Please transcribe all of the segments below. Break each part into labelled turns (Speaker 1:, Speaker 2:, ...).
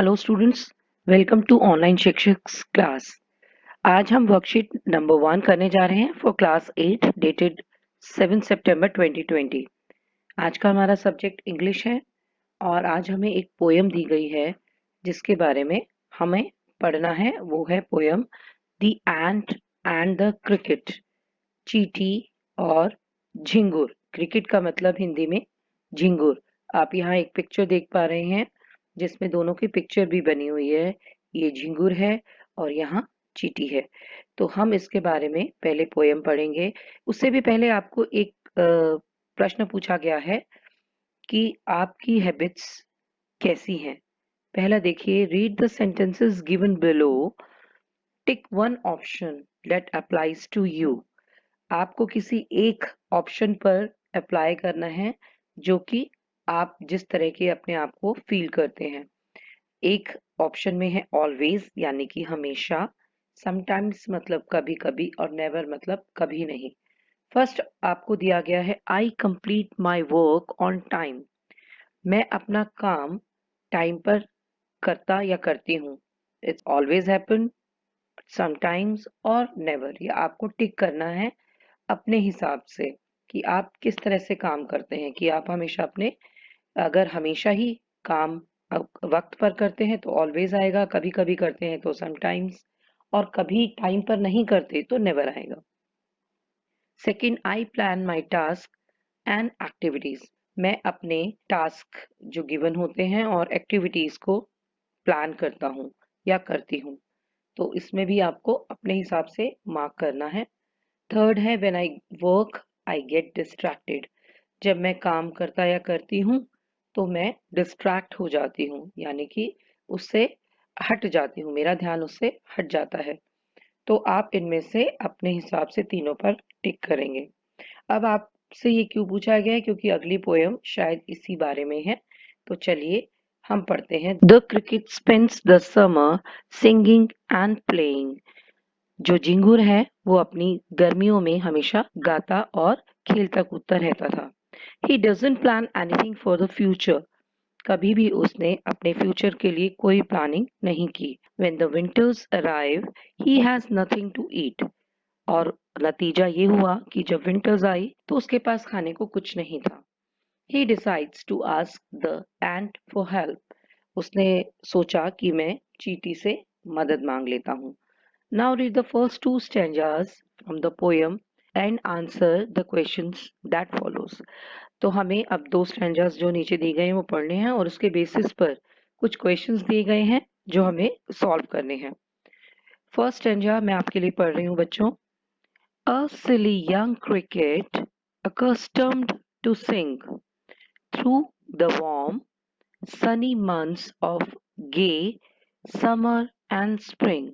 Speaker 1: Hello students, welcome to online Shikshak class. आज हम worksheet number 1 करने जा रहे हैं फॉर क्लास 8 डेटेड 7 सितंबर 2020। आज का हमारा सब्जेक्ट इंग्लिश है और आज हमें एक पोयम दी गई है जिसके बारे में हमें पढ़ना है। वो है poem the ant and the cricket. चींटी और झिंगुर। क्रिकेट का मतलब हिंदी में झिंगुर। आप यहाँ एक पिक्चर देख पा रहे हैं जिसमें दोनों की पिक्चर भी बनी हुई है। ये झिंगुर है और यहाँ चींटी है। तो हम इसके बारे में पहले पोयम पढ़ेंगे। उससे भी पहले आपको एक प्रश्न पूछा गया है कि आपकी हैबिट्स कैसी हैं। पहला देखिए, read the sentences given below, tick one option that applies to you. आपको किसी एक ऑप्शन पर अप्लाई करना है जो कि आप जिस तरह के अपने आप को फील करते हैं। एक ऑप्शन में है ऑलवेज यानी कि हमेशा, समटाइम्स मतलब कभी कभी और नेवर मतलब कभी नहीं। फर्स्ट आपको दिया गया है आई complete my work on time. मैं अपना काम टाइम पर करता या करती हूँ। इट्स ऑलवेज हैपन, समटाइम्स और नेवर। ये आपको टिक करना है अपने हिसाब से कि आप किस तरह से काम करते हैं। कि आप हमेशा अपने, अगर हमेशा ही काम वक्त पर करते हैं तो ऑलवेज आएगा, कभी कभी करते हैं तो समटाइम्स, और कभी टाइम पर नहीं करते तो नेवर आएगा। Second, I plan my task and activities. मैं अपने टास्क जो गिवन होते हैं और एक्टिविटीज को प्लान करता हूँ या करती हूँ। तो इसमें भी आपको अपने हिसाब से मार्क करना है। थर्ड है when I work I get distracted. जब मैं काम करता या करती हूँ तो मैं डिस्ट्रैक्ट हो जाती हूँ, यानी कि उससे हट जाती हूँ, मेरा ध्यान उससे हट जाता है। तो आप इनमें से अपने हिसाब से तीनों पर टिक करेंगे। अब आपसे ये क्यों पूछा गया है, क्योंकि अगली पोयम शायद इसी बारे में है। तो चलिए हम पढ़ते हैं। The cricket spends the summer singing and playing. जो झिंगुर है वो अपनी गर्मियों में हमेशा गाता और खेलता कूदता रहता था। He doesn't plan anything for the future. कभी भी उसने अपने फ्यूचर के लिए कोई प्लानिंग नहीं की। When the winters arrive he has nothing to eat. और नतीजा ये हुआ कि जब विंटर्स आई तो उसके पास खाने को कुछ नहीं था। He decides to ask the ant for help. उसने सोचा कि मैं चींटी से मदद मांग लेता हूँ। Now read the first two stanzas from the poem and answer the questions that follows. तो हमें अब दो स्टैंजास जो नीचे दिए गए हैं वो पढ़ने हैं और उसके बेसिस पर कुछ क्वेश्चंस दिए गए हैं जो हमें सॉल्व करने हैं। फर्स्ट स्टैंजा मैं आपके लिए पढ़ रही हूँ बच्चों। A silly young cricket accustomed to sing through the warm sunny months of gay summer and spring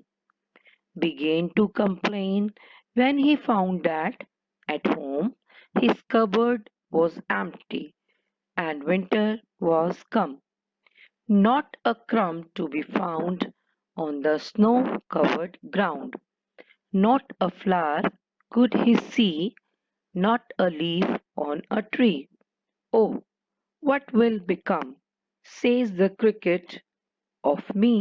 Speaker 1: began to complain when he found that at home his cupboard was empty and winter was come. Not a crumb to be found on the snow covered ground. Not a flower could he see, not a leaf on a tree. Oh, what will become, says the cricket, of me?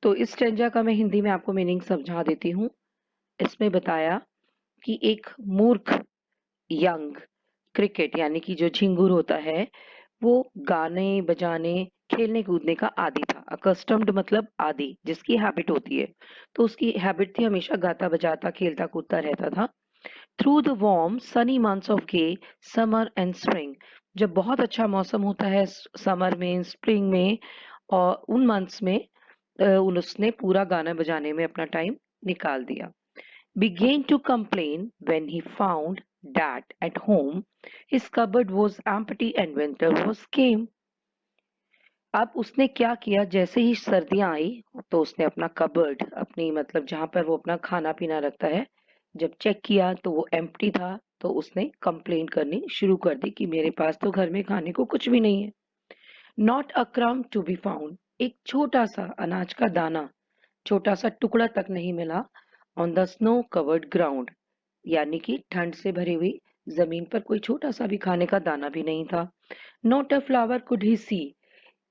Speaker 1: तो इस stanza का मैं हिंदी में आपको meaning समझा देती हूँ। इसमें बताया कि एक मूर्ख यंग क्रिकेट यानी कि जो झिंगुर होता है वो गाने बजाने खेलने कूदने का आदी था। अकस्टम्ड मतलब आदी, जिसकी हैबिट होती है। तो उसकी हैबिट थी हमेशा गाता बजाता खेलता कूदता रहता था। Through the warm sunny months of the summer and spring. जब बहुत अच्छा मौसम होता है समर में, स्प्रिंग में और उन मंथ्स में उसने पूरा गाना बजाने में अपना टाइम निकाल दिया। Began to complain when he found that at home his cupboard was empty and winter was came. अब उसने क्या किया, जैसे ही सर्दियां आई तो उसने अपना कबर्ड, अपनी मतलब जहां पर वो अपना खाना पीना रखता है, जब चेक किया तो वो एम्प्टी था। तो उसने कंप्लेन करनी शुरू कर दी कि मेरे पास तो घर में खाने को कुछ भी नहीं है। Not a crumb to be found. एक छोटा सा अनाज का दाना, छोटा सा टुकड़ा तक नहीं मिला। On the snow covered ground, यानी कि ठंड से भरी हुई जमीन पर कोई छोटा सा भी खाने का दाना भी नहीं था। Not a flower could he see.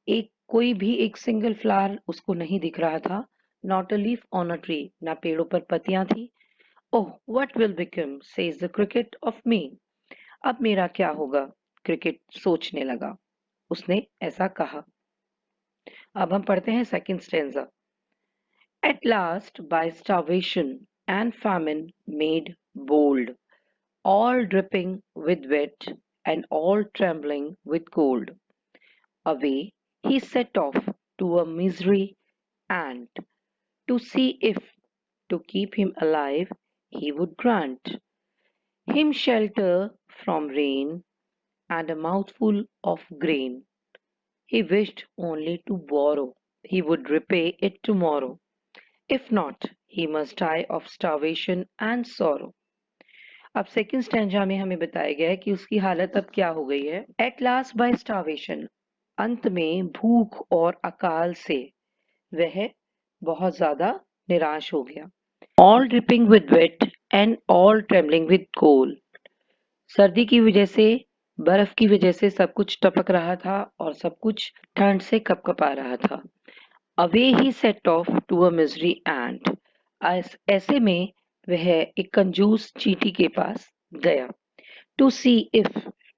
Speaker 1: एक कोई भी एक सिंगल फ्लावर उसको नहीं दिख रहा था। Not a leaf on a tree, ना पेड़ों पर पत्तियां थी। Oh what will become says the cricket of me. अब मेरा क्या होगा, क्रिकेट सोचने लगा। उसने ऐसा कहा। अब हम पढ़ते हैं second stanza. At last, by starvation and famine made bold, all dripping with wet and all trembling with cold, away he set off to a misery and to see if, to keep him alive, he would grant him shelter from rain and a mouthful of grain. He wished only to borrow, he would repay it tomorrow. If not, he must die of starvation and sorrow. अब second stanza में हमें बताया गया है कि उसकी हालत अब क्या हो गई है। एट लास्ट बाय स्टार्वेशन, अंत में भूख और अकाल से वह बहुत ज्यादा निराश हो गया। All dripping with weight and all trembling with cold, सर्दी की वजह से, बर्फ की वजह से सब कुछ टपक रहा था और सब कुछ ठंड से कपकपा रहा था। Away he set off to a miserly ant, ऐसे में वह एक कंजूस चींटी के पास गया। To see if,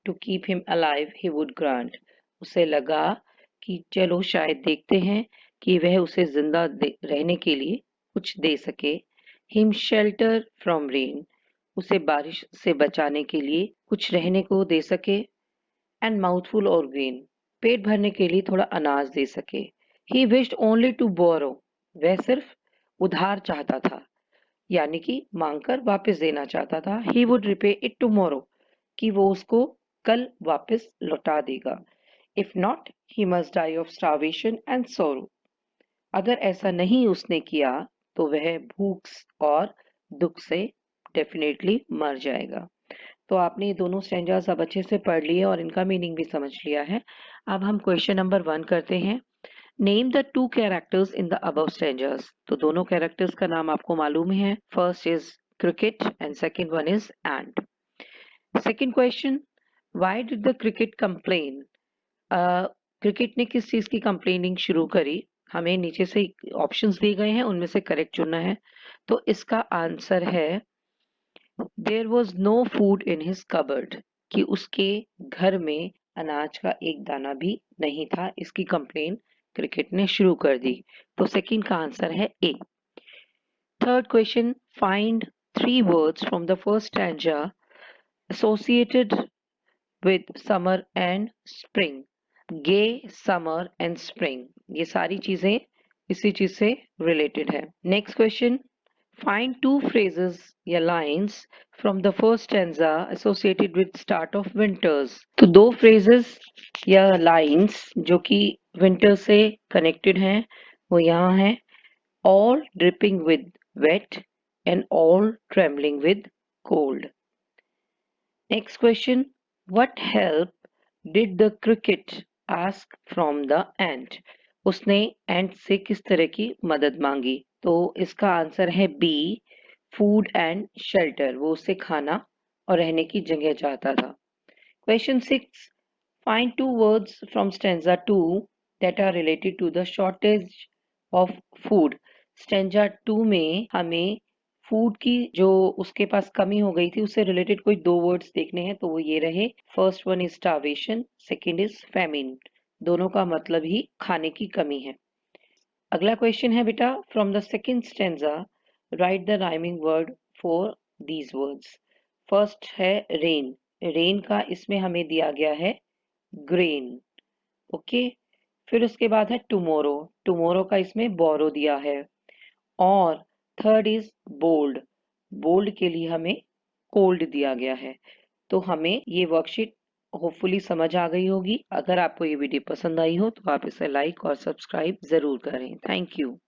Speaker 1: to keep him alive he would grant, उसे लगा कि चलो शायद देखते हैं कि वह उसे जिंदा रहने के लिए कुछ दे सके। हिम शेल्टर फ्रॉम रेन, उसे बारिश से बचाने के लिए कुछ रहने को दे सके। एंड माउथफुल और ग्रेन, पेट भरने के लिए थोड़ा अनाज दे सके। He wished only to borrow, वह सिर्फ उधार चाहता था, यानी कि मांगकर वापस देना चाहता था। He would repay it tomorrow, कि वो उसको कल वापस लौटा देगा। If not, he must die of starvation and sorrow, अगर ऐसा नहीं उसने किया तो वह भूख और दुख से डेफिनेटली मर जाएगा। तो आपने ये दोनों स्टैंजास अब अच्छे से पढ़ लिए और इनका मीनिंग भी समझ लिया है। अब हम क्वेश्चन नंबर 1 करते हैं। Name the two characters in the above stanzas. तो दोनों कैरेक्टर्स का नाम आपको मालूम है। First is cricket and second one is ant. Second question, why did the cricket complain. Cricket ने किस चीज की कंप्लेनिंग शुरू करी। हमें नीचे से ऑप्शंस दिए गए हैं, उनमें से करेक्ट चुनना है। तो इसका आंसर है there was no food in his cupboard, कि उसके घर में अनाज का एक दाना भी नहीं था। इसकी कंप्लेन क्रिकेट ने शुरू कर दी। तो सेकंड का आंसर है A. Third question, find 3 words from the first stanza associated with summer and spring. Gay, summer and spring, ये सारी चीजें इसी चीज से रिलेटेड है। Next question, find two phrases या lines from the first stanza associated with start of winters। तो दो phrases या lines जो कि winter से connected हैं वो यहाँ हैं। all dripping with wet and all trembling with cold। Next question, what help did the cricket ask from the ant। उसने ant से किस तरह की मदद मांगी। तो इसका आंसर है बी, फूड एंड शेल्टर, वो उससे खाना और रहने की जगह चाहता था। Question 6, find 2 words from stanza 2 that are related to the shortage of food. Stanza 2 में हमें फूड की जो उसके पास कमी हो गई थी उससे रिलेटेड कोई 2 वर्ड्स देखने हैं। तो वो ये रहे, first one is starvation, second is famine. दोनों का मतलब ही खाने की कमी है। अगला क्वेश्चन है बेटा, from the second stanza right the rhyming word for these words. First है रेन, रेन का इसमें हमें दिया गया है ग्रेन। ओके, फिर उसके बाद है टुमारो, टुमारो का इसमें बोरो दिया है। और थर्ड इज बोल्ड, बोल्ड के लिए हमें कोल्ड दिया गया है। तो हमें ये वर्कशीट होपफुली समझ आ गई होगी। अगर आपको ये वीडियो पसंद आई हो तो आप इसे लाइक और सब्सक्राइब जरूर करें। Thank you.